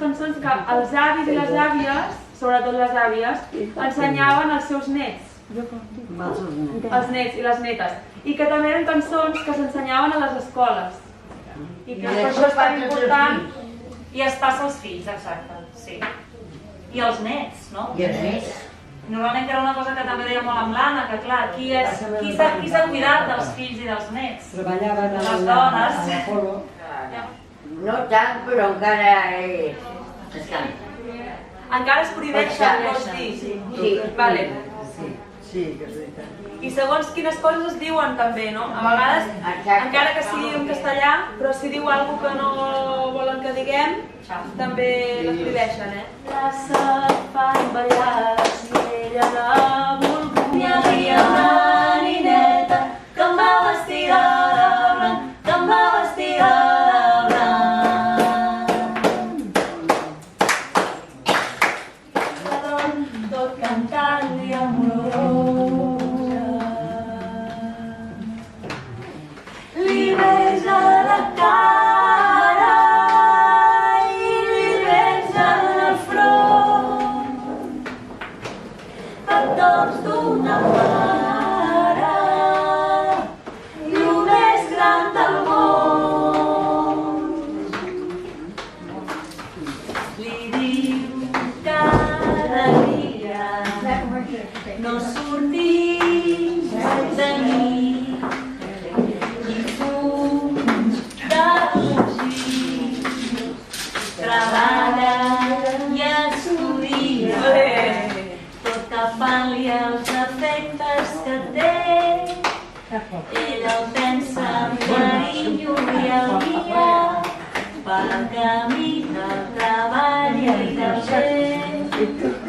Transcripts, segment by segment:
cançons que els avis i les àvies, sobretot les àvies, ensenyaven als seus nets. Els nets i les netes. I que també eren cançons que s'ensenyaven a les escoles. I que per això és tan important. I es passa als fills, exacte, sí. I als nets, no? I els nets. Normalment que era una cosa que també deia molt amb l'Anna, que clar, qui s'ha cuidat dels fills i dels nets? Treballaven a les dones. l'Apolo. No tant, però encara es canta. Encara es prohibeixen, vols dir? Sí. Vale. Sí, que és veritat. I segons quines coses es diuen també, no? A vegades, encara que sigui en castellà, però si diu alguna que no volen que diguem, també les prohibeixen, Plaça fan ballar, si ella la volgut. Hi havia una nineta que em va vestida de blanc, que em va vestida de blanc. Tot cantant-li amorós. Li besa la cara i li besa el front, petons d'una mare, el més gran del món. Li diu cada dia no sortis de nit i fuig de fugir, treballa i estudia, tot tapant-li els defectes que té. Ella el pensa amb carinyo i el guia pel camí del treball i del bé,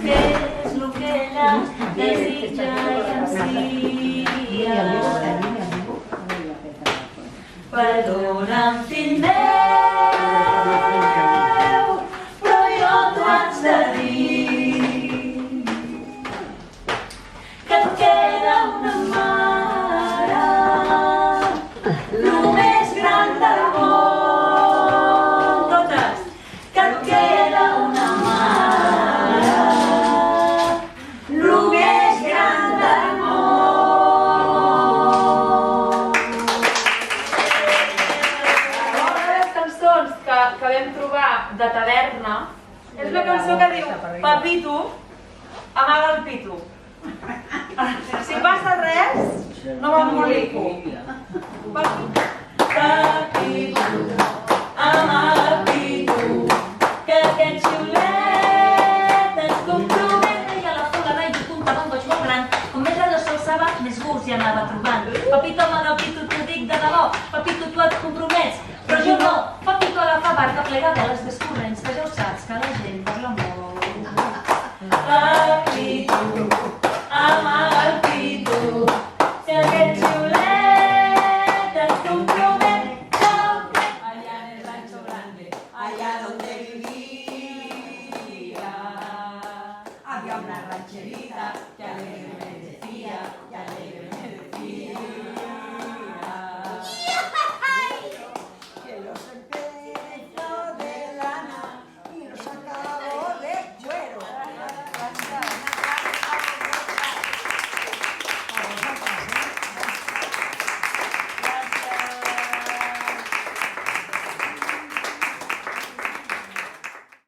que és el que ella desitja i ansia. Perdona'm, fill meu, però jo t'ho haig de dir, que et queda una mare, el més gran del món. Totes. Que et queda una mare, el més gran del món. Que vam trobar de taverna és una cançó que diu Papito, amaga el pito. Si passa res, no m'embolico. Papito, amaga el pito, que aquest xiulet es compromet. I a la foga vaig juntar amb boig molt gran. Com més radó s'alçava, més gust hi anava trobant. Papito, amaga el pito, t'ho dic de debò. Papito, tu et compromets, però jo no. Papito agafa barca, plega veles, descorrent.